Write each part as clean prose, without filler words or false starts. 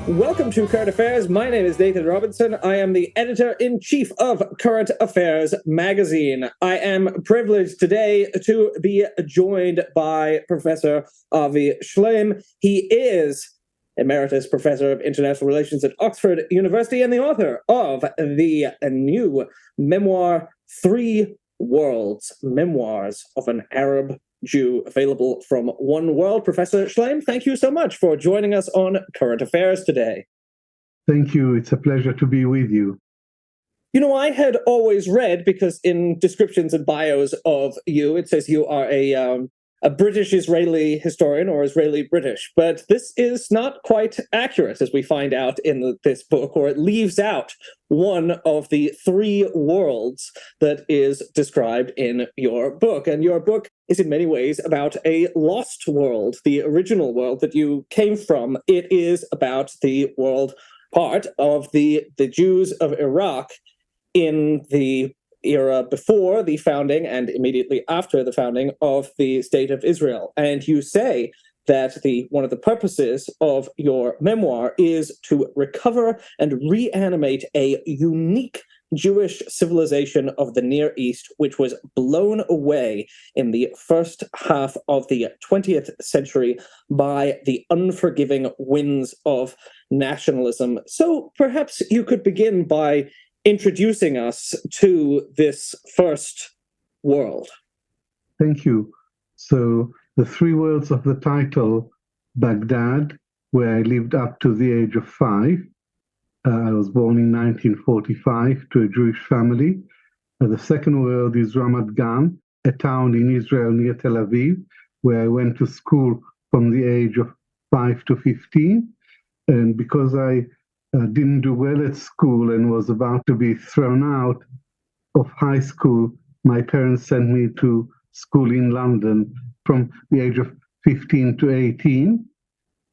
Welcome to Current Affairs. My name is Nathan Robinson. I am the editor-in-chief of Current Affairs magazine. I am privileged today to be joined by Professor Avi Shlaim. He is Emeritus Professor of International Relations at Oxford University and the author of the new memoir, Three Worlds, Memoirs of an Arab Jew, available from One World. Professor Shlaim, thank you so much for joining us on Current Affairs today. Thank you. It's a pleasure to be with you. You know, I had always read, because in descriptions and bios of you, it says you are a British-Israeli historian or Israeli-British, but this is not quite accurate, as we find out in this book, or it leaves out one of the three worlds that is described in your book. And your book is in many ways about a lost world, the original world that you came from. It is about the world part of the Jews of Iraq in the era before the founding and immediately after the founding of the State of Israel. And you say that one of the purposes of your memoir is to recover and reanimate a unique Jewish civilization of the Near East, which was blown away in the first half of the 20th century by the unforgiving winds of nationalism. So perhaps you could begin by introducing us to this first world. Thank you. So the three worlds of the title: Baghdad, where I lived up to the age of 5. I was born in 1945 to a Jewish family. The second world is Ramat Gan, a town in Israel near Tel Aviv, where I went to school from the age of 5 to 15. And because I didn't do well at school and was about to be thrown out of high school, my parents sent me to school in London from the age of 15 to 18.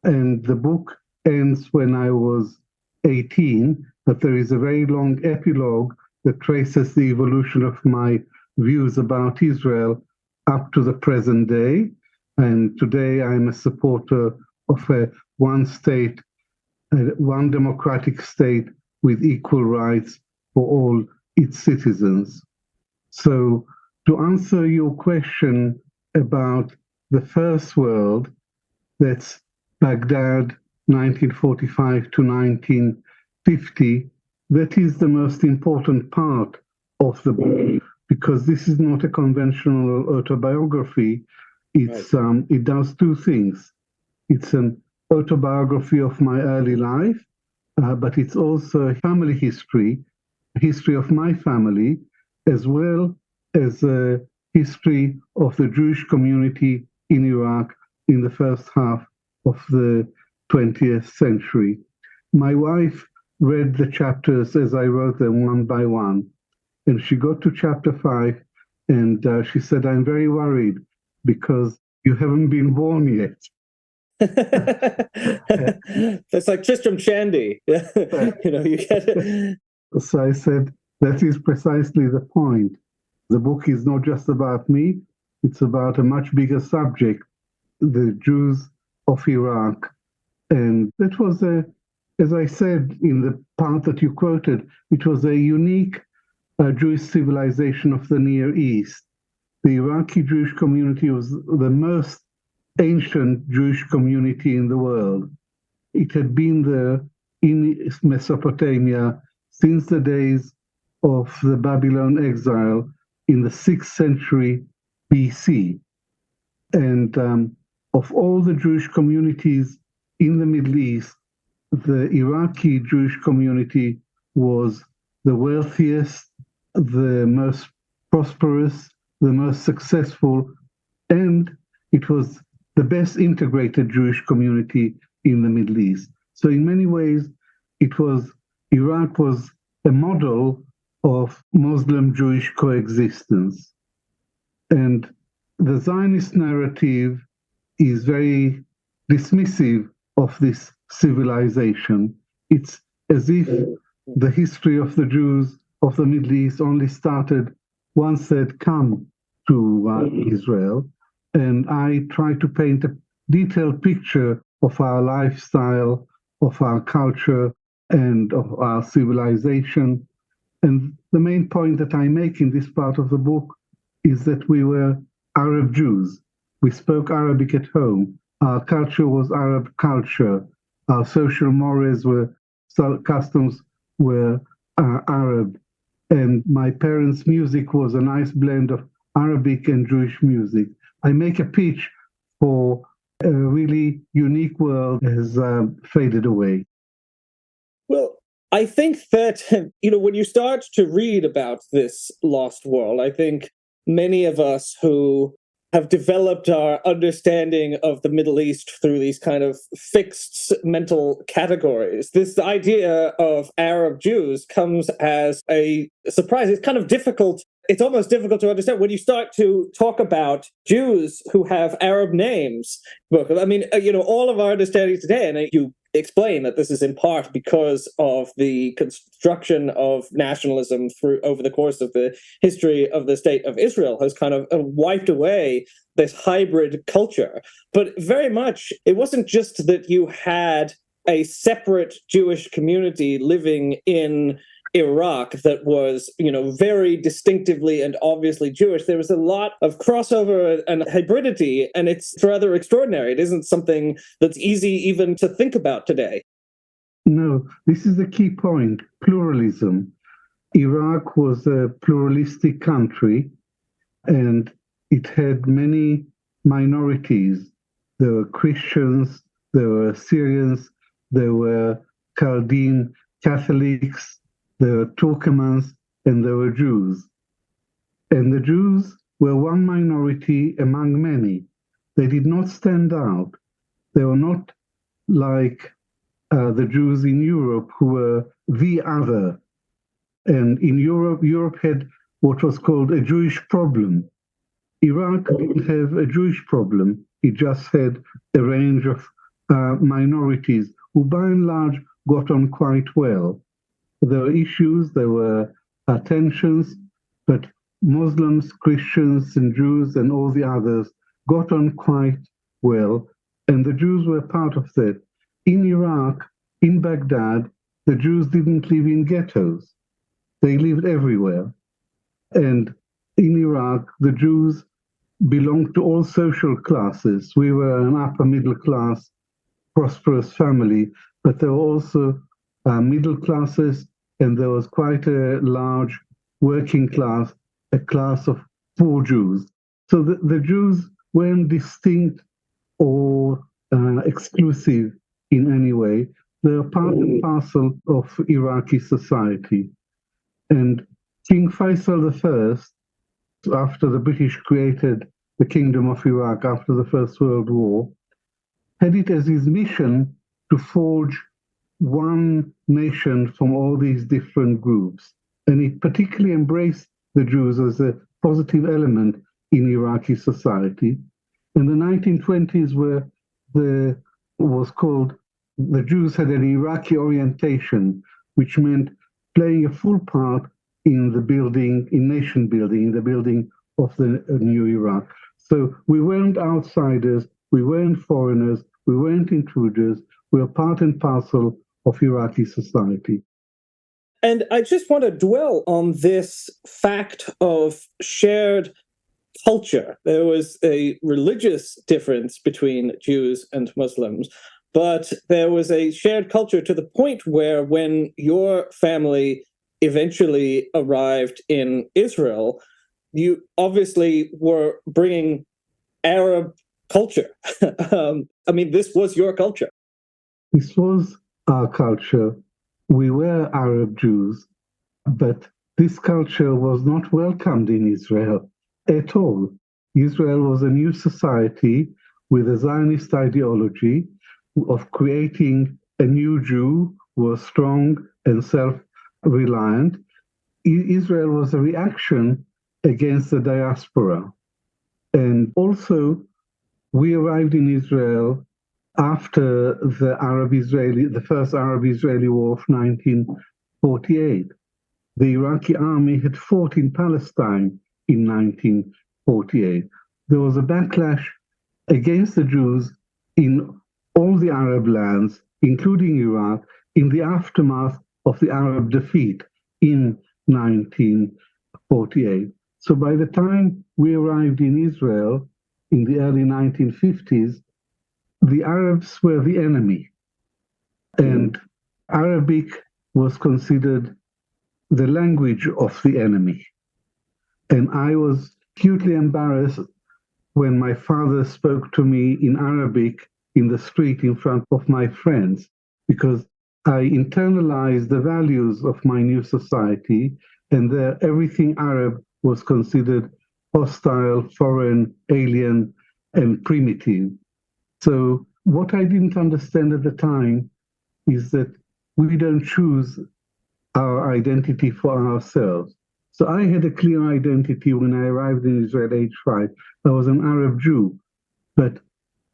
And the book ends when I was 18, but there is a very long epilogue that traces the evolution of my views about Israel up to the present day. And today I'm a supporter of a one democratic state with equal rights for all its citizens. So to answer your question about the first world, that's Baghdad, 1945 to 1950, that is the most important part of the book, because this is not a conventional autobiography. It does two things. It's an autobiography of my early life, but it's also a family history of my family, as well as a history of the Jewish community in Iraq in the first half of the 20th century. My wife read the chapters as I wrote them one by one, and she got to chapter 5, and she said, "I'm very worried because you haven't been born yet." That's like Tristram Shandy. You get it. So I said, that is precisely the point. The book is not just about me, it's about a much bigger subject, the Jews of Iraq. And that was, as I said in the part that you quoted, it was a unique Jewish civilization of the Near East. The Iraqi Jewish community was the most ancient Jewish community in the world. It had been there in Mesopotamia since the days of the Babylon exile in the 6th century BC. And of all the Jewish communities in the Middle East, the Iraqi Jewish community was the wealthiest, the most prosperous, the most successful, and it was the best integrated Jewish community in the Middle East. So in many ways, Iraq was a model of Muslim-Jewish coexistence. And the Zionist narrative is very dismissive of this civilization. It's as if the history of the Jews of the Middle East only started once they'd come to Israel. And I try to paint a detailed picture of our lifestyle, of our culture and of our civilization. And the main point that I make in this part of the book is that we were Arab Jews. We spoke Arabic at home. Our culture was Arab culture. Our social mores customs were Arab. And my parents' music was a nice blend of Arabic and Jewish music. I make a pitch for a really unique world has faded away. Well, I think that, when you start to read about this lost world, I think many of us who have developed our understanding of the Middle East through these kind of fixed mental categories, this idea of Arab Jews comes as a surprise. It's kind of difficult. It's almost difficult to understand when you start to talk about Jews who have Arab names. I mean, all of our understanding today, and you explain that this is in part because of the construction of nationalism over the course of the history of the state of Israel has kind of wiped away this hybrid culture. But very much, it wasn't just that you had a separate Jewish community living in Iraq that was, very distinctively and obviously Jewish. There was a lot of crossover and hybridity, and it's rather extraordinary. It isn't something that's easy even to think about today. No, this is the key point, pluralism. Iraq was a pluralistic country, and it had many minorities. There were Christians, there were Syrians, there were Chaldean Catholics, there were Turkomans, and there were Jews. And the Jews were one minority among many. They did not stand out. They were not like the Jews in Europe who were the other. And in Europe had what was called a Jewish problem. Iraq didn't have a Jewish problem. It just had a range of minorities who by and large got on quite well. There were issues, there were tensions, but Muslims, Christians, and Jews and all the others got on quite well, and the Jews were part of that. In Iraq, in Baghdad, the Jews didn't live in ghettos. They lived everywhere. And in Iraq, the Jews belonged to all social classes. We were an upper middle class, prosperous family, but there were also middle classes, and there was quite a large working class, a class of poor Jews. So the Jews weren't distinct or exclusive in any way. They're part and parcel of Iraqi society. And King Faisal I, after the British created the Kingdom of Iraq after the First World War, had it as his mission to forge one nation from all these different groups. And it particularly embraced the Jews as a positive element in Iraqi society. In the 1920s, where the Jews had an Iraqi orientation, which meant playing a full part in the building, in nation building, in the building of the new Iraq. So we weren't outsiders, we weren't foreigners, we weren't intruders, we were part and parcel of Iraqi society. And I just want to dwell on this fact of shared culture. There was a religious difference between Jews and Muslims, but there was a shared culture to the point where when your family eventually arrived in Israel, you obviously were bringing Arab culture. This was your culture. This was our culture. We were Arab Jews, but this culture was not welcomed in Israel at all. Israel was a new society with a Zionist ideology of creating a new Jew who was strong and self-reliant. Israel was a reaction against the diaspora. And also, we arrived in Israel after the first Arab-Israeli War of 1948. The Iraqi army had fought in Palestine in 1948. There was a backlash against the Jews in all the Arab lands, including Iraq, in the aftermath of the Arab defeat in 1948. So by the time we arrived in Israel in the early 1950s, the Arabs were the enemy, and Arabic was considered the language of the enemy. And I was hugely embarrassed when my father spoke to me in Arabic in the street in front of my friends, because I internalized the values of my new society, and there everything Arab was considered hostile, foreign, alien, and primitive. So what I didn't understand at the time is that we don't choose our identity for ourselves. So I had a clear identity when I arrived in Israel at age 5. I was an Arab Jew, but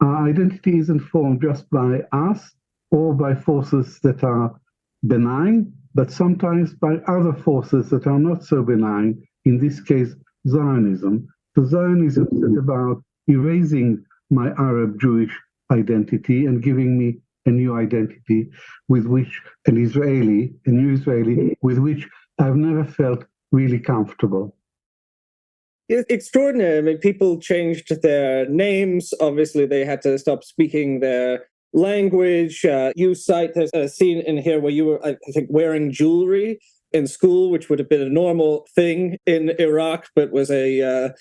our identity isn't formed just by us or by forces that are benign, but sometimes by other forces that are not so benign, in this case, Zionism. So Zionism is about erasing my Arab Jewish identity and giving me a new identity with which a new Israeli, with which I've never felt really comfortable. It's extraordinary. I mean, people changed their names. Obviously, they had to stop speaking their language. You cite, there's a scene in here where you were, I think, wearing jewelry in school, which would have been a normal thing in Iraq, but was a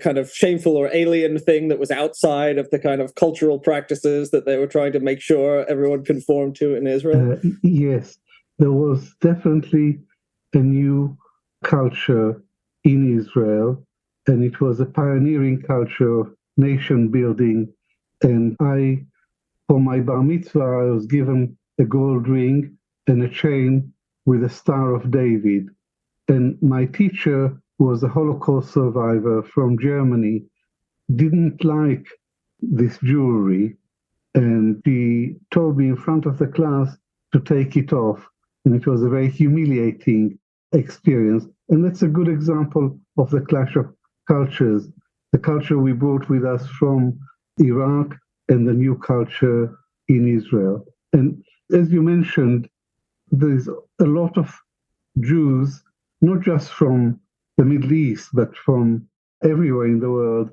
kind of shameful or alien thing that was outside of the kind of cultural practices that they were trying to make sure everyone conformed to in Israel. Yes, there was definitely a new culture in Israel, and it was a pioneering culture of nation building. And for my bar mitzvah, I was given a gold ring and a chain with a Star of David. And my teacher, who was a Holocaust survivor from Germany, didn't like this jewelry, and she told me in front of the class to take it off. And it was a very humiliating experience. And that's a good example of the clash of cultures, the culture we brought with us from Iraq and the new culture in Israel. And as you mentioned, there's a lot of Jews, not just from the Middle East, but from everywhere in the world,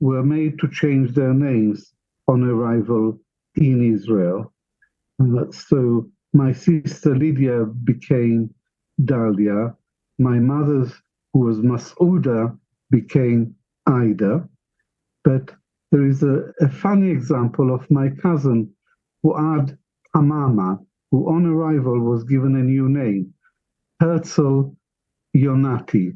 were made to change their names on arrival in Israel. So my sister Lydia became Dalia. My mother's, who was Mas'uda, became Ida. But there is a funny example of my cousin, Fuad Hamama, who on arrival was given a new name, Herzl Yonati.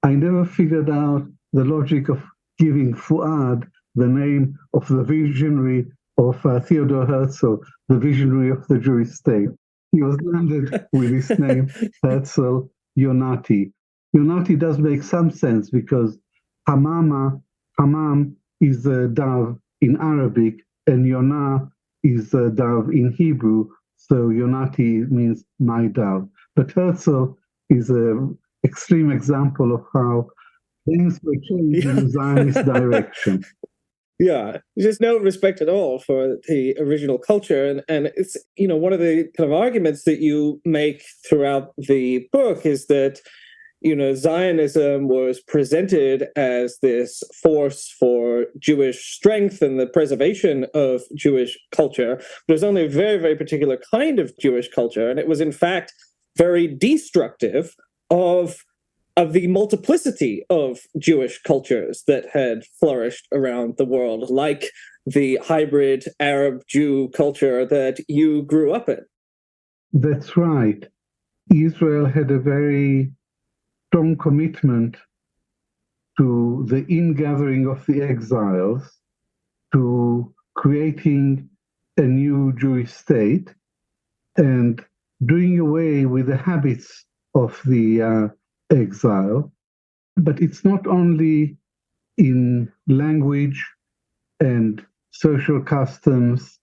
I never figured out the logic of giving Fuad the name of the visionary of Theodor Herzl, the visionary of the Jewish state. He was landed with his name, Herzl Yonati. Yonati does make some sense because Hamam is a dove in Arabic, and Yonah is a dove in Hebrew. So Yonati means my dove. But Herzl is an extreme example of how things were changed in the Zionist direction. Yeah, just no respect at all for the original culture. And it's, one of the kind of arguments that you make throughout the book is that, Zionism was presented as this force for Jewish strength and the preservation of Jewish culture. But it was only a very, very particular kind of Jewish culture. And it was, in fact, very destructive of the multiplicity of Jewish cultures that had flourished around the world, like the hybrid Arab-Jew culture that you grew up in. That's right. Israel had a very strong commitment to the ingathering of the exiles, to creating a new Jewish state, and doing away with the habits of the exile. But it's not only in language and social customs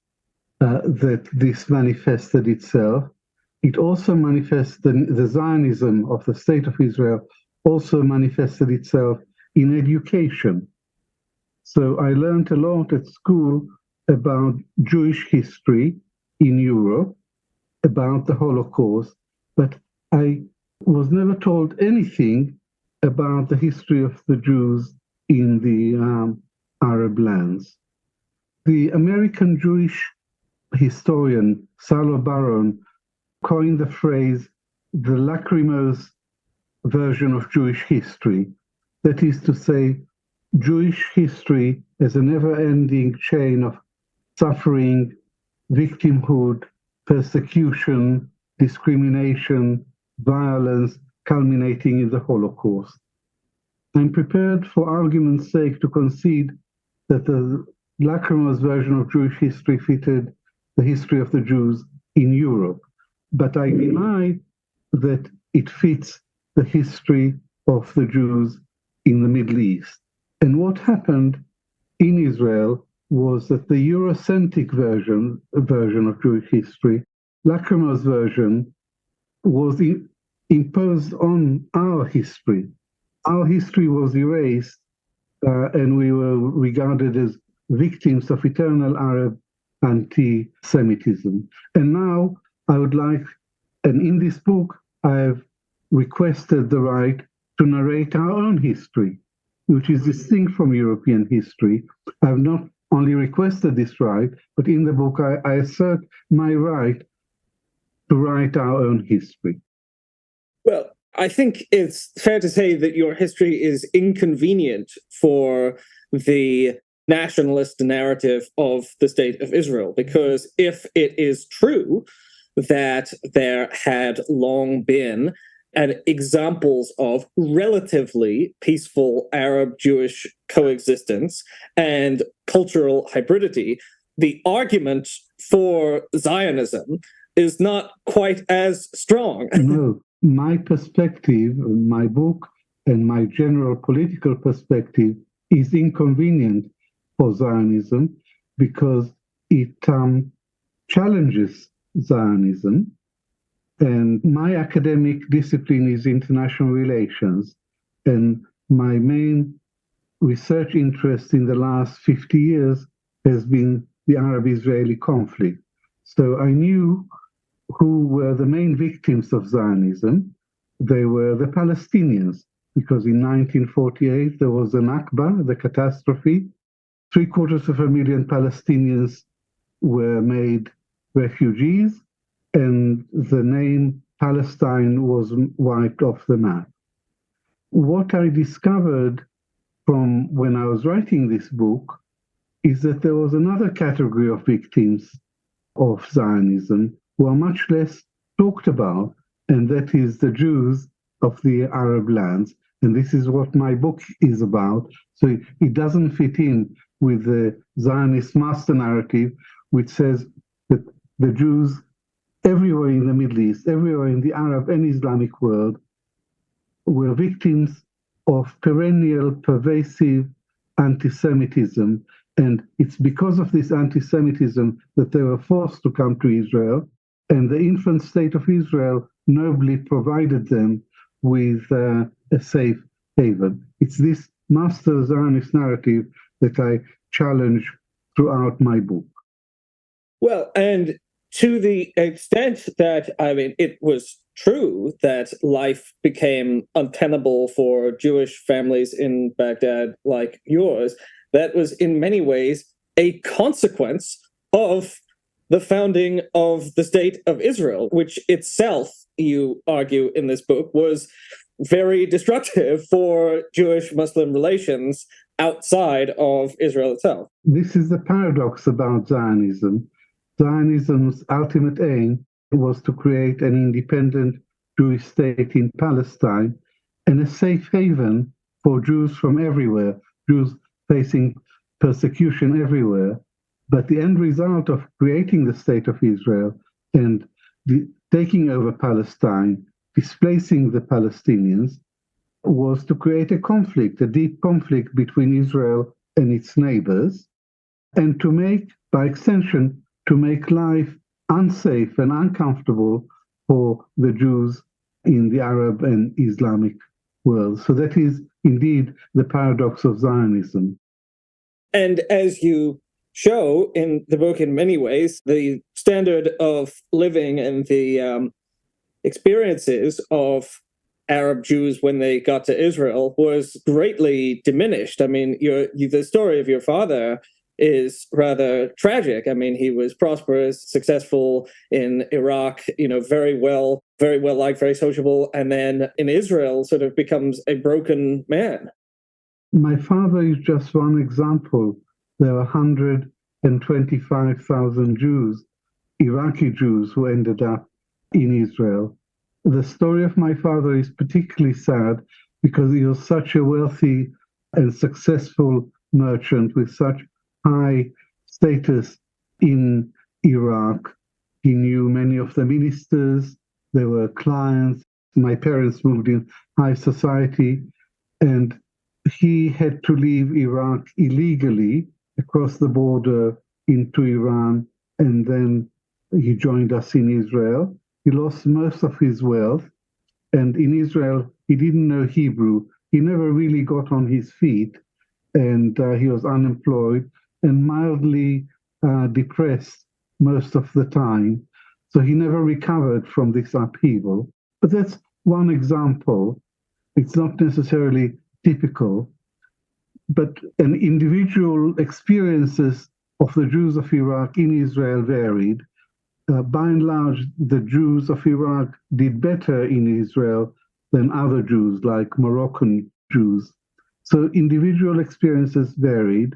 that this manifested itself. It also manifests, the Zionism of the State of Israel also manifested itself in education. So I learned a lot at school about Jewish history, in Europe about the Holocaust, but I was never told anything about the history of the Jews in the Arab lands. The American Jewish historian Salo Baron coined the phrase the lachrymose version of Jewish history. That is to say, Jewish history as a never-ending chain of suffering, victimhood, persecution, discrimination, violence, culminating in the Holocaust. I'm prepared, for argument's sake, to concede that the lachrymose version of Jewish history fitted the history of the Jews in Europe, but I deny that it fits the history of the Jews in the Middle East. And what happened in Israel was that the Eurocentric version of Jewish history, lachrymose version, was imposed on our history. Our history was erased, and we were regarded as victims of eternal Arab anti-Semitism. And now I would like, and in this book, I have requested the right to narrate our own history, which is distinct from European history. I have not only requested this right, but in the book I assert my right to write our own history. Well, I think it's fair to say that your history is inconvenient for the nationalist narrative of the State of Israel, because if it is true that there had long been examples of relatively peaceful Arab-Jewish coexistence and cultural hybridity, the argument for Zionism is not quite as strong. No, my perspective, my book, and my general political perspective is inconvenient for Zionism because it challenges Zionism. And my academic discipline is international relations. And my main research interest in the last 50 years has been the Arab-Israeli conflict. So I knew who were the main victims of Zionism. They were the Palestinians, because in 1948 there was the Nakba, the catastrophe. 750,000 Palestinians were made refugees, and the name Palestine was wiped off the map. What I discovered from when I was writing this book is that there was another category of victims of Zionism who are much less talked about, and that is the Jews of the Arab lands. And this is what my book is about. So it doesn't fit in with the Zionist master narrative, which says that the Jews everywhere in the Middle East, everywhere in the Arab and Islamic world, were victims of perennial, pervasive anti-Semitism. And it's because of this anti-Semitism that they were forced to come to Israel. And the infant state of Israel nobly provided them with a safe haven. It's this master Zionist narrative that I challenge throughout my book. Well, and to the extent that, it was true that life became untenable for Jewish families in Baghdad like yours, that was in many ways a consequence of the founding of the State of Israel, which itself, you argue in this book, was very destructive for Jewish-Muslim relations outside of Israel itself. This is the paradox about Zionism. Zionism's ultimate aim was to create an independent Jewish state in Palestine and a safe haven for Jews from everywhere, Jews facing persecution everywhere. But the end result of creating the State of Israel and taking over Palestine, displacing the Palestinians, was to create a conflict, a deep conflict between Israel and its neighbors, and to make, by extension, to make life unsafe and uncomfortable for the Jews in the Arab and Islamic world. So that is indeed the paradox of Zionism. And as you show in the book in many ways the standard of living and the experiences of Arab Jews when they got to Israel was greatly diminished. I mean, the story of your father is rather tragic. I mean, he was prosperous, successful in Iraq, very well liked, very sociable, and then in Israel sort of becomes a broken man. My father is just one example. There are 125,000 Jews, Iraqi Jews, who ended up in Israel. The story of my father is particularly sad because he was such a wealthy and successful merchant with such high status in Iraq. He knew many of the ministers, they were clients. My parents moved in high society, and he had to leave Iraq illegally across the border into Iran, and then he joined us in Israel. He lost most of his wealth, and in Israel, he didn't know Hebrew. He never really got on his feet, and he was unemployed and mildly depressed most of the time. So he never recovered from this upheaval. But that's one example. It's not necessarily typical, but an individual experiences of the Jews of Iraq in Israel varied. By and large, the Jews of Iraq did better in Israel than other Jews, like Moroccan Jews. So individual experiences varied,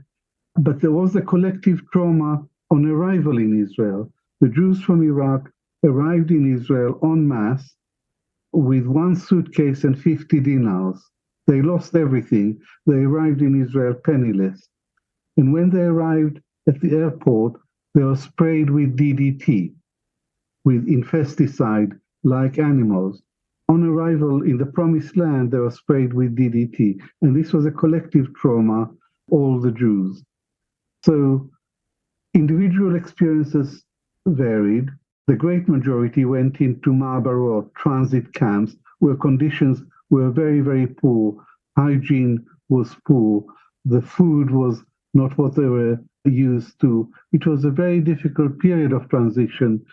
but there was a collective trauma on arrival in Israel. The Jews from Iraq arrived in Israel en masse with one suitcase and 50 dinars. They lost everything. They arrived in Israel penniless. And when they arrived at the airport, they were sprayed with DDT, with infesticide like animals. On arrival in the promised land, they were sprayed with DDT. And this was a collective trauma, all the Jews. So individual experiences varied. The great majority went into Ma'abarot, transit camps, where conditions were very, very poor. Hygiene was poor. The food was not what they were used to. It was a very difficult period of transition,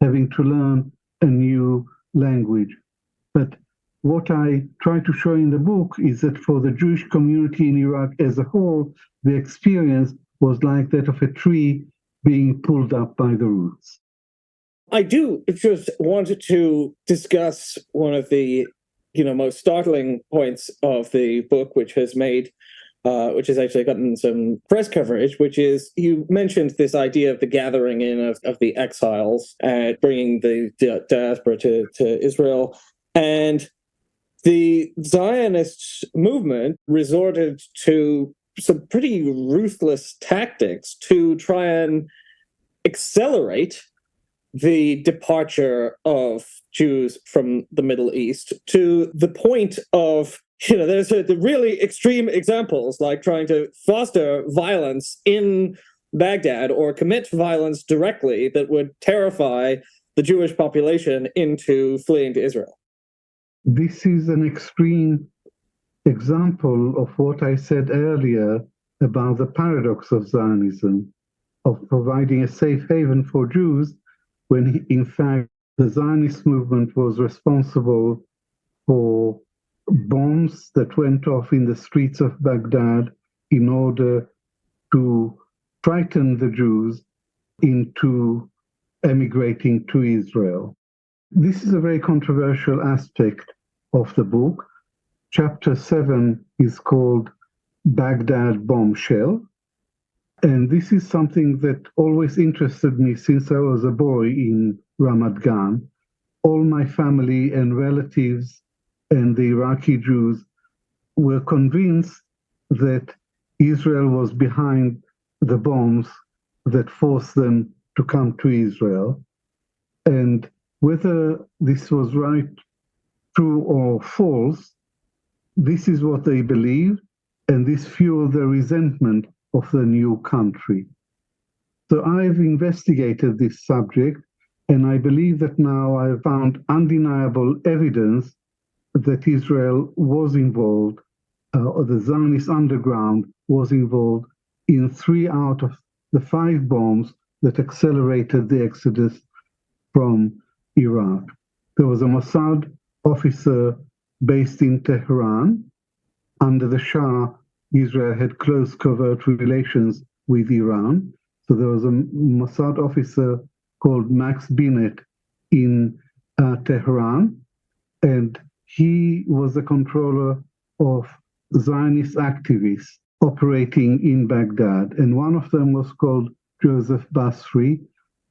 having to learn a new language. But what I try to show in the book is that for the Jewish community in Iraq as a whole, the experience was like that of a tree being pulled up by the roots. I do just wanted to discuss one of the most startling points of the book, which has actually gotten some press coverage, which is you mentioned this idea of the gathering in of the exiles and bringing the diaspora to Israel. And the Zionist movement resorted to some pretty ruthless tactics to try and accelerate the departure of Jews from the Middle East to the point of, there's the really extreme examples like trying to foster violence in Baghdad or commit violence directly that would terrify the Jewish population into fleeing to Israel. This is an extreme example of what I said earlier about the paradox of Zionism, of providing a safe haven for Jews, when in fact the Zionist movement was responsible for bombs that went off in the streets of Baghdad in order to frighten the Jews into emigrating to Israel. This is a very controversial aspect of the book. Chapter 7 is called Baghdad Bombshell. And this is something that always interested me since I was a boy in Ramat Gan. All my family and relatives and the Iraqi Jews were convinced that Israel was behind the bombs that forced them to come to Israel. And whether this was right, true, or false, this is what they believed, and this fueled the resentment of the new country. So I've investigated this subject, and I believe that now I've found undeniable evidence that Israel was involved, or the Zionist underground was involved in 3 out of the 5 bombs that accelerated the exodus from Iraq. There was a Mossad officer based in Tehran. Under the Shah, Israel had close covert relations with Iran. So there was a Mossad officer called Max Binet in Tehran, and he was the controller of Zionist activists operating in Baghdad. And one of them was called Joseph Basri.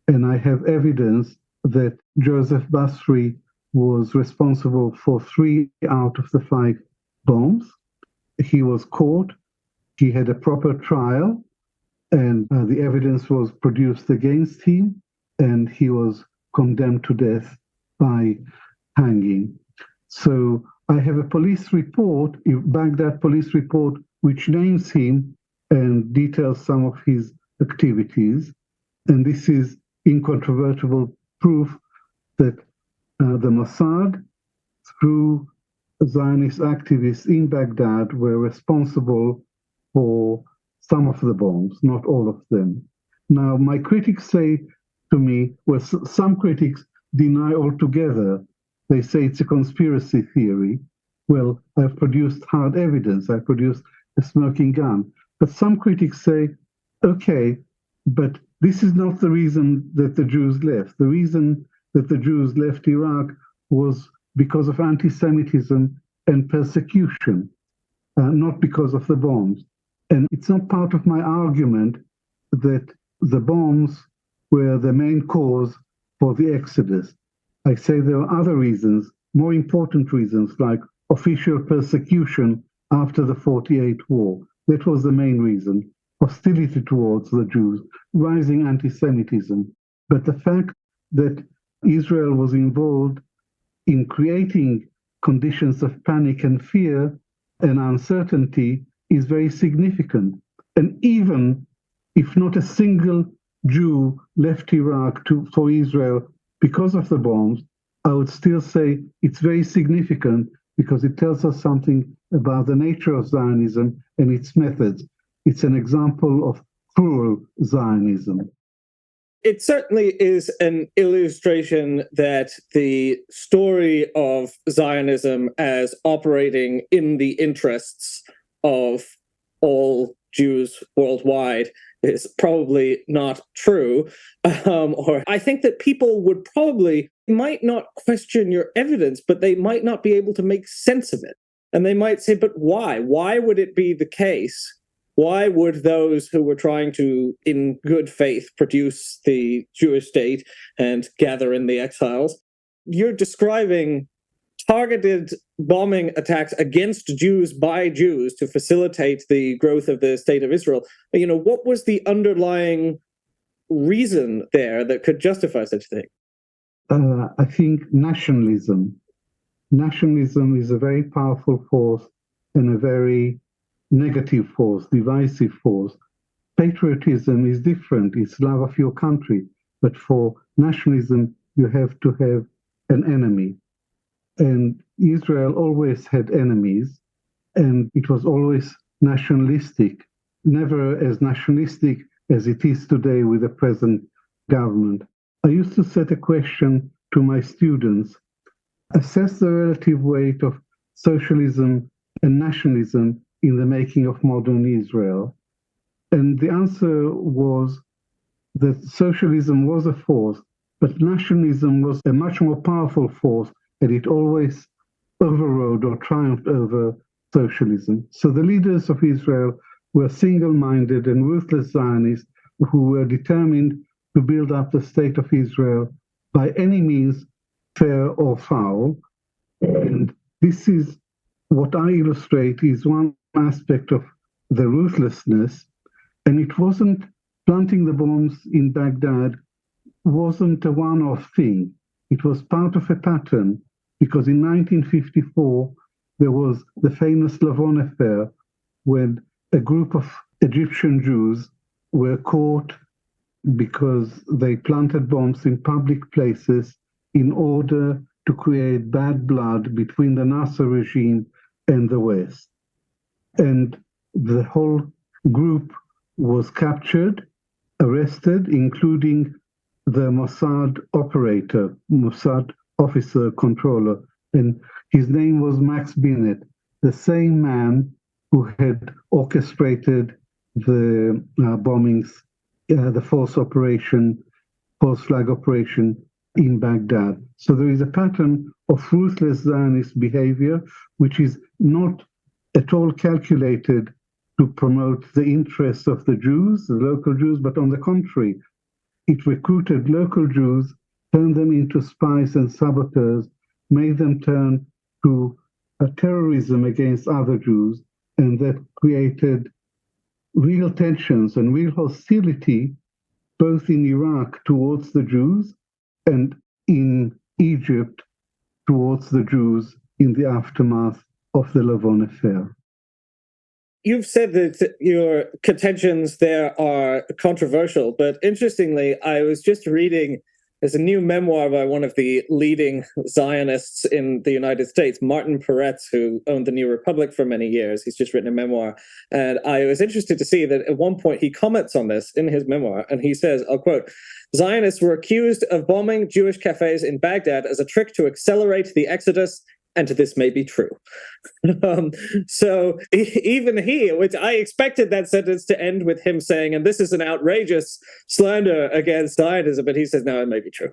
And I have evidence that Joseph Basri was responsible for 3 out of the 5 bombs. He was caught, he had a proper trial, and the evidence was produced against him, and he was condemned to death by hanging. So I have a police report, a Baghdad police report, which names him and details some of his activities. And this is incontrovertible proof that the Mossad, through Zionist activists in Baghdad, were responsible for some of the bombs, not all of them. Now, my critics say to me, well, some critics deny altogether. They say it's a conspiracy theory. Well, I've produced hard evidence. I produced a smoking gun. But some critics say, okay, but this is not the reason that the Jews left. The reason that the Jews left Iraq was because of anti-Semitism and persecution, not because of the bombs. And it's not part of my argument that the bombs were the main cause for the exodus. I say there are other reasons, more important reasons, like official persecution after the 48 war. That was the main reason. Hostility towards the Jews, rising anti-Semitism. But the fact that Israel was involved in creating conditions of panic and fear and uncertainty is very significant. And even if not a single Jew left Iraq for Israel because of the bombs, I would still say it's very significant because it tells us something about the nature of Zionism and its methods. It's an example of cruel Zionism. It certainly is an illustration that the story of Zionism as operating in the interests of all Jews worldwide is probably not true. Or I think that people might not question your evidence, but they might not be able to make sense of it. And they might say, but why? Why would it be the case? Why would those who were trying to, in good faith, produce the Jewish state and gather in the exiles? You're describing targeted bombing attacks against Jews by Jews to facilitate the growth of the state of Israel. You know, what was the underlying reason there that could justify such a thing? I think nationalism. Nationalism is a very powerful force and a very negative force, divisive force. Patriotism is different. It's love of your country. But for nationalism, you have to have an enemy. And Israel always had enemies, and it was always nationalistic, never as nationalistic as it is today with the present government. I used to set a question to my students: assess the relative weight of socialism and nationalism in the making of modern Israel. And the answer was that socialism was a force, but nationalism was a much more powerful force, and it always overrode or triumphed over socialism. So the leaders of Israel were single-minded and ruthless Zionists who were determined to build up the state of Israel by any means, fair or foul. And this is what I illustrate is one aspect of the ruthlessness. And it wasn't planting the bombs in Baghdad wasn't a one-off thing. It was part of a pattern, because in 1954, there was the famous Lavon affair when a group of Egyptian Jews were caught because they planted bombs in public places in order to create bad blood between the Nasser regime and the West. And the whole group was captured arrested, including the Mossad operator, Mossad officer controller, and his name was Max Binet, the same man who had orchestrated the bombings, the false flag operation in Baghdad. So there is a pattern of ruthless Zionist behavior, which is not at all calculated to promote the interests of the Jews, the local Jews, but on the contrary, it recruited local Jews, turned them into spies and saboteurs, made them turn to terrorism against other Jews, and that created real tensions and real hostility both in Iraq towards the Jews and in Egypt towards the Jews in the aftermath of the Lavon affair. You've said that your contentions there are controversial, but interestingly, I was just reading, there's a new memoir by one of the leading Zionists in the United States, Martin Peretz, who owned the New Republic for many years. He's just written a memoir. And I was interested to see that at one point he comments on this in his memoir, and he says, I'll quote, "Zionists were accused of bombing Jewish cafes in Baghdad as a trick to accelerate the exodus, and this may be true." So even he, which I expected that sentence to end with him saying, and this is an outrageous slander against Zionism, but he says, no, it may be true.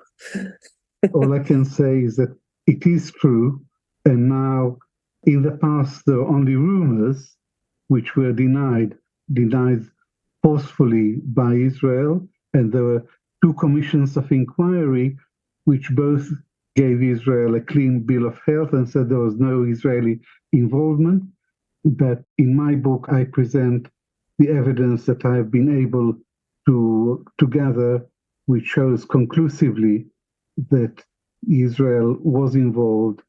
All I can say is that it is true. And now, in the past, there were only rumors which were denied forcefully by Israel. And there were two commissions of inquiry which both gave Israel a clean bill of health and said there was no Israeli involvement. But in my book, I present the evidence that I have been able to gather, which shows conclusively that Israel was involved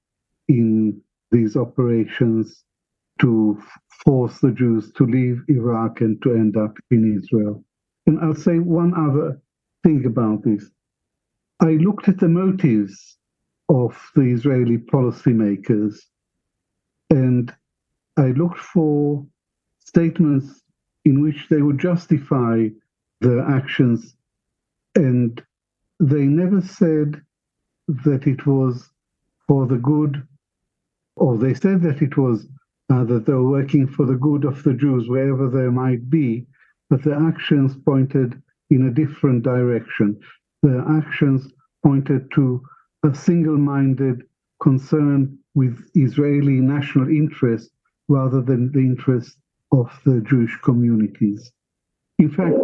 in these operations to force the Jews to leave Iraq and to end up in Israel. And I'll say one other thing about this. I looked at the motives of the Israeli policymakers, and I looked for statements in which they would justify their actions, and they never said that it was for the good, or they said that it was that they were working for the good of the Jews wherever they might be, but their actions pointed in a different direction. Their actions pointed to a single-minded concern with Israeli national interest rather than the interest of the Jewish communities. In fact,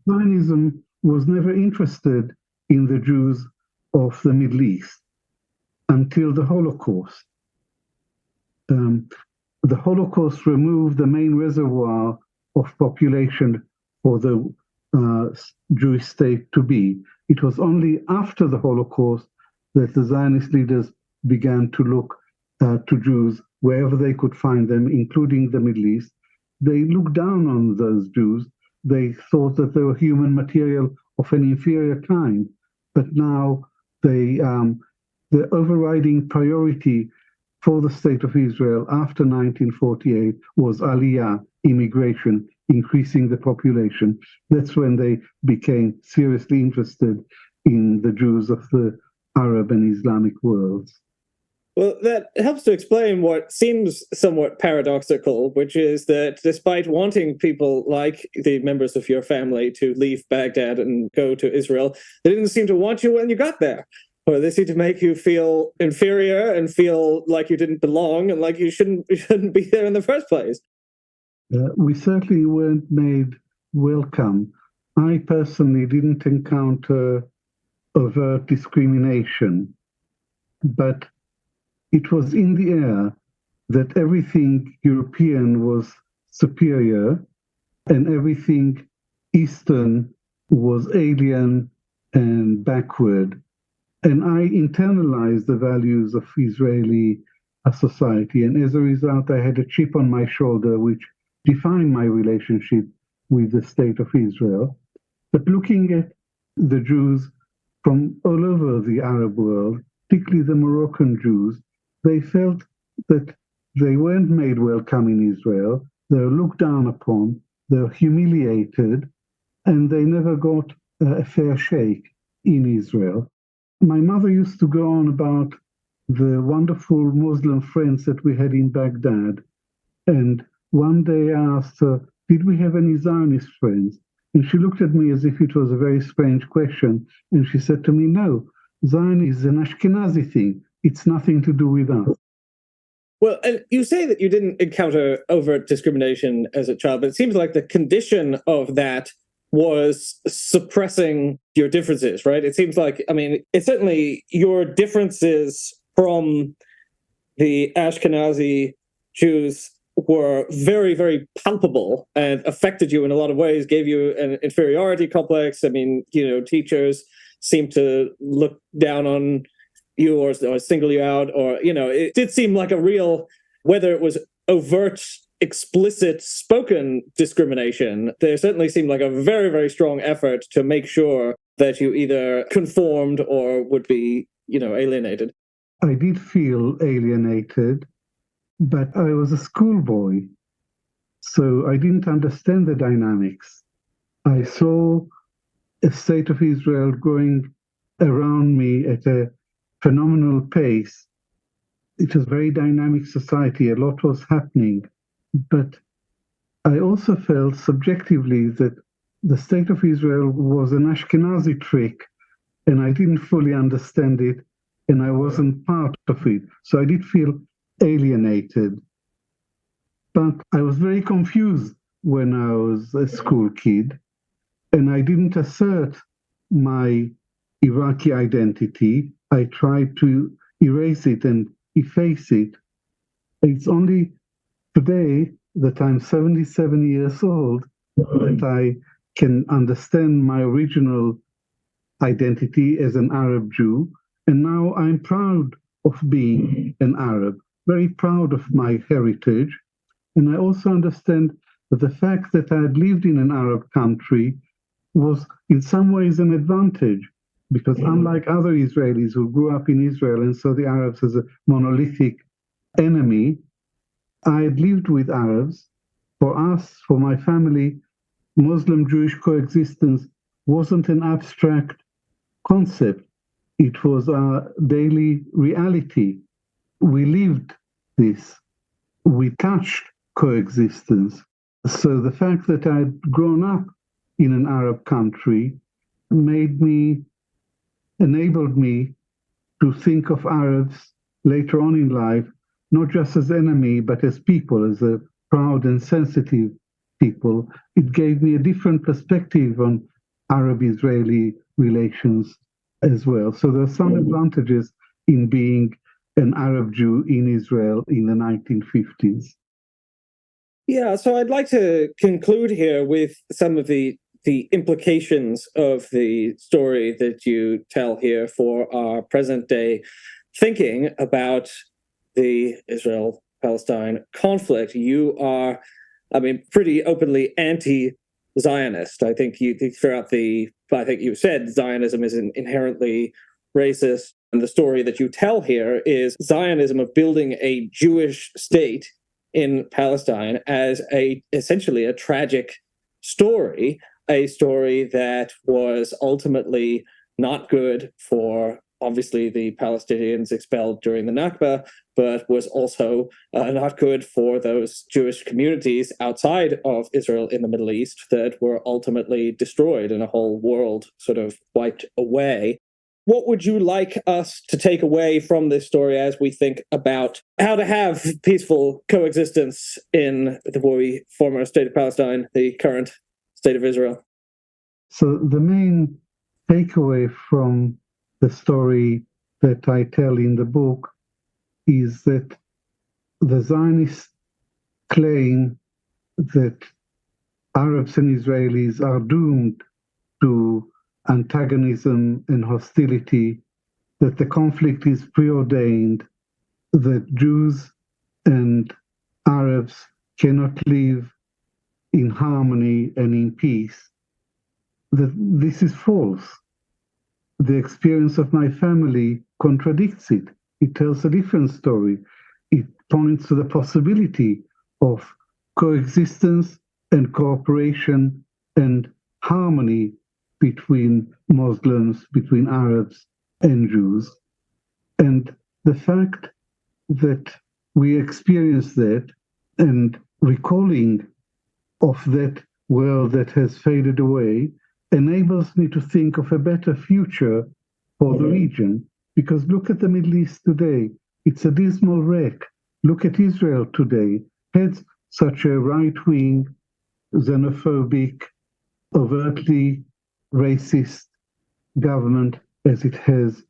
Zionism was never interested in the Jews of the Middle East until the Holocaust. The Holocaust removed the main reservoir of population for the Jewish state to be. It was only after the Holocaust that the Zionist leaders began to look to Jews wherever they could find them, including the Middle East. They looked down on those Jews. They thought that they were human material of an inferior kind. But now the overriding priority for the State of Israel after 1948 was Aliyah, immigration, increasing the population. That's when they became seriously interested in the Jews of the Arab and Islamic worlds. Well, that helps to explain what seems somewhat paradoxical, which is that despite wanting people like the members of your family to leave Baghdad and go to Israel, they didn't seem to want you when you got there. Or they seem to make you feel inferior and feel like you didn't belong and like you shouldn't be there in the first place. We certainly weren't made welcome. I personally didn't encounter overt discrimination, but it was in the air that everything European was superior and everything Eastern was alien and backward. And I internalized the values of Israeli society. And as a result, I had a chip on my shoulder which defined my relationship with the State of Israel. But looking at the Jews from all over the Arab world, particularly the Moroccan Jews, they felt that they weren't made welcome in Israel. They were looked down upon. They were humiliated. and they never got a fair shake in Israel. My mother used to go on about the wonderful Muslim friends that we had in Baghdad. And one day I asked her, did we have any Zionist friends? And she looked at me as if it was a very strange question. And she said to me, no, Zionism is an Ashkenazi thing. It's nothing to do with us. Well, and you say that you didn't encounter overt discrimination as a child, but it seems like the condition of that was suppressing your differences, right? It seems like, I mean, it's certainly your differences from the Ashkenazi Jews were very, very palpable and affected you in a lot of ways, gave you an inferiority complex. I mean, teachers seemed to look down on you or single you out, or, it did seem like a real, whether it was overt, explicit, spoken discrimination, there certainly seemed like a very, very strong effort to make sure that you either conformed or would be, alienated. I did feel alienated, but I was a schoolboy, so I didn't understand the dynamics. I saw a state of Israel growing around me at a phenomenal pace. It was a very dynamic society, a lot was happening, but I also felt subjectively that the state of Israel was an Ashkenazi trick, and I didn't fully understand it, and I wasn't part of it. So I did feel alienated. But I was very confused when I was a school kid, and I didn't assert my Iraqi identity. I tried to erase it and efface it. It's only today that I'm 77 years old that I can understand my original identity as an Arab Jew. And now I'm proud of being an Arab, very proud of my heritage. And I also understand that the fact that I had lived in an Arab country was in some ways an advantage, because unlike other Israelis who grew up in Israel and saw the Arabs as a monolithic enemy, I had lived with Arabs. For us, for my family, Muslim-Jewish coexistence wasn't an abstract concept. It was our daily reality. We lived this. We touched coexistence. So the fact that I'd grown up in an Arab country enabled me to think of Arabs later on in life, not just as enemy, but as people, as a proud and sensitive people. It gave me a different perspective on Arab-Israeli relations as well. So there are some advantages in being an Arab Jew in Israel in the 1950s. Yeah, so I'd like to conclude here with some of the implications of the story that you tell here for our present day thinking about the Israel-Palestine conflict. You are, pretty openly anti-Zionist. I think you said Zionism is inherently racist. And the story that you tell here is Zionism of building a Jewish state in Palestine as essentially a tragic story, a story that was ultimately not good for, obviously, the Palestinians expelled during the Nakba, but was also not good for those Jewish communities outside of Israel in the Middle East that were ultimately destroyed and a whole world sort of wiped away. What would you like us to take away from this story as we think about how to have peaceful coexistence in the former state of Palestine, the current state of Israel? So the main takeaway from the story that I tell in the book is that the Zionists claim that Arabs and Israelis are doomed to antagonism and hostility, that the conflict is preordained, that Jews and Arabs cannot live in harmony and in peace, that this is false. The experience of my family contradicts it. It tells a different story. It points to the possibility of coexistence and cooperation and harmony between Muslims, between Arabs and Jews. And the fact that we experience that and recalling of that world that has faded away enables me to think of a better future for the region. Because look at the Middle East today. It's a dismal wreck. Look at Israel today. Had such a right-wing, xenophobic, overtly racist government as it has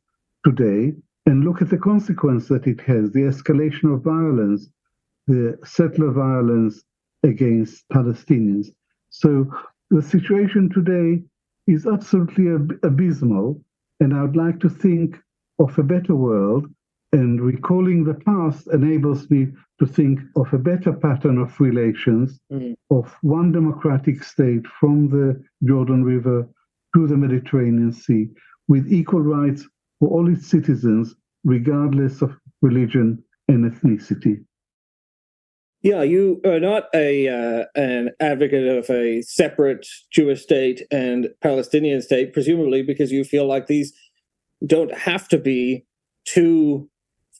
today, and look at the consequence that it has, the escalation of violence, the settler violence against Palestinians. So the situation today is absolutely abysmal, and I would like to think of a better world, and recalling the past enables me to think of a better pattern of relations, of one democratic state from the Jordan River to the Mediterranean Sea, with equal rights for all its citizens, regardless of religion and ethnicity. Yeah, you are not an advocate of a separate Jewish state and Palestinian state, presumably because you feel like these don't have to be two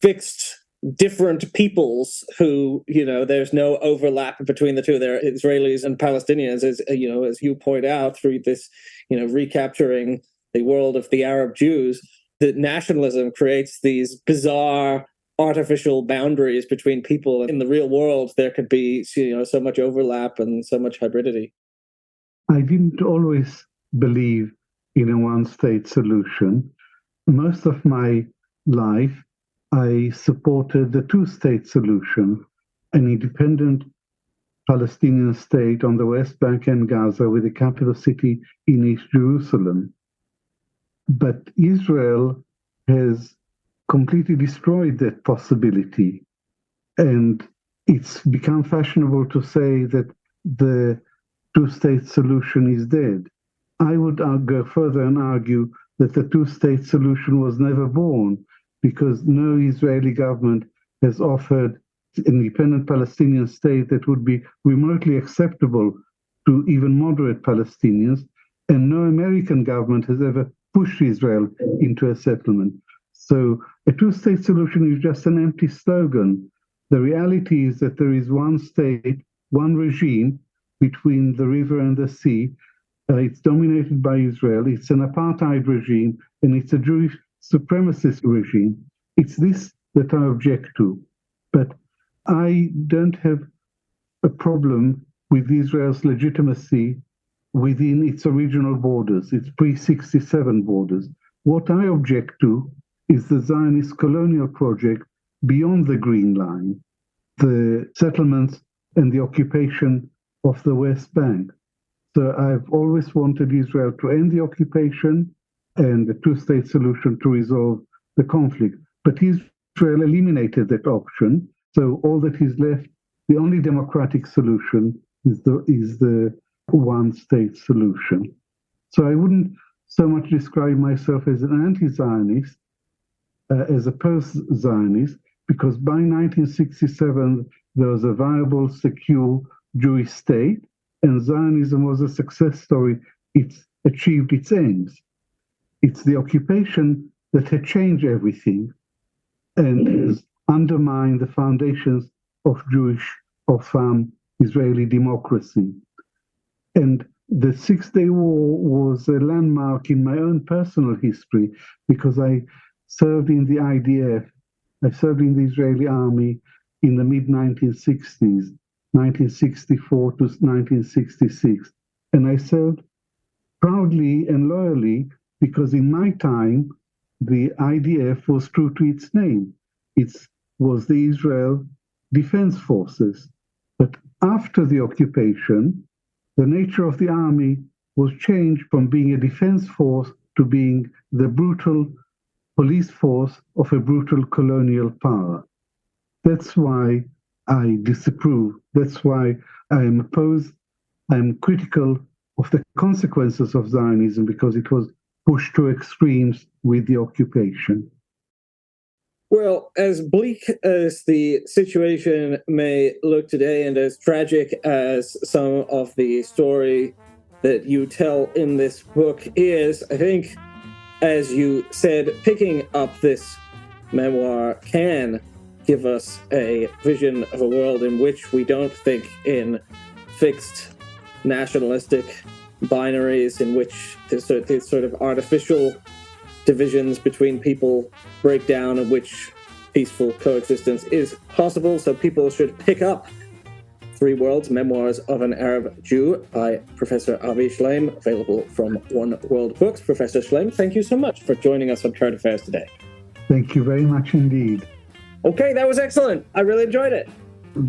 fixed different peoples who, there's no overlap between the two. They're Israelis and Palestinians, as you point out, through this, recapturing the world of the Arab Jews. That nationalism creates these bizarre artificial boundaries between people. In the real world, there could be, so much overlap and so much hybridity. I didn't always believe in a one-state solution. Most of my life, I supported the two-state solution, an independent Palestinian state on the West Bank and Gaza with a capital city in East Jerusalem. But Israel has completely destroyed that possibility. And it's become fashionable to say that the two-state solution is dead. I would go further and argue that the two-state solution was never born, because no Israeli government has offered an independent Palestinian state that would be remotely acceptable to even moderate Palestinians, and no American government has ever pushed Israel into a settlement. So a two-state solution is just an empty slogan. The reality is that there is one state, one regime between the river and the sea. It's dominated by Israel. It's an apartheid regime, and it's a Jewish supremacist regime. It's this that I object to. But I don't have a problem with Israel's legitimacy within its original borders, its pre-67 borders. What I object to is the Zionist colonial project beyond the Green Line, the settlements and the occupation of the West Bank. So I've always wanted Israel to end the occupation and the two-state solution to resolve the conflict. But Israel eliminated that option. So all that is left, the only democratic solution is the one-state solution. So I wouldn't so much describe myself as an anti-Zionist, as a post-Zionist, because by 1967 there was a viable, secure Jewish state, and Zionism was a success story. It's achieved its aims. It's the occupation that had changed everything and has undermined the foundations of Israeli democracy. And the Six-Day War was a landmark in my own personal history, because I served in the IDF. I served in the Israeli army in the mid-1960s, 1964 to 1966. And I served proudly and loyally because in my time, the IDF was true to its name. It was the Israel Defense Forces. But after the occupation, the nature of the army was changed from being a defense force to being the brutal police force of a brutal colonial power. That's why I disapprove. That's why I am opposed. I am critical of the consequences of Zionism, because it was pushed to extremes with the occupation. Well, as bleak as the situation may look today, and as tragic as some of the story that you tell in this book is, I think, as you said, picking up this memoir can give us a vision of a world in which we don't think in fixed nationalistic binaries, in which these sort of artificial divisions between people break down, in which peaceful coexistence is possible. So people should pick up Three Worlds, Memoirs of an Arab Jew by Professor Avi Shlaim, available from One World Books. Professor Shlaim, thank you so much for joining us on Current Affairs today. Thank you very much indeed. Okay, that was excellent. I really enjoyed it.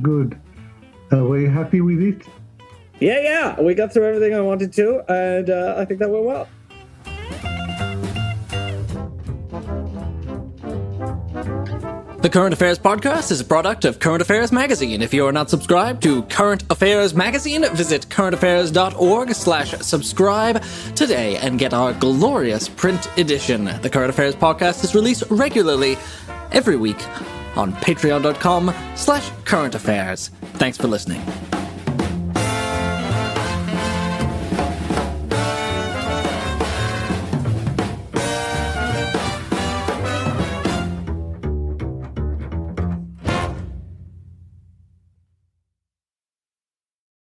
Good. Were you happy with it? Yeah. We got through everything I wanted to, and I think that went well. The Current Affairs Podcast is a product of Current Affairs Magazine. If you are not subscribed to Current Affairs Magazine, visit currentaffairs.org/subscribe today and get our glorious print edition. The Current Affairs Podcast is released regularly every week on patreon.com/currentaffairs. Thanks for listening.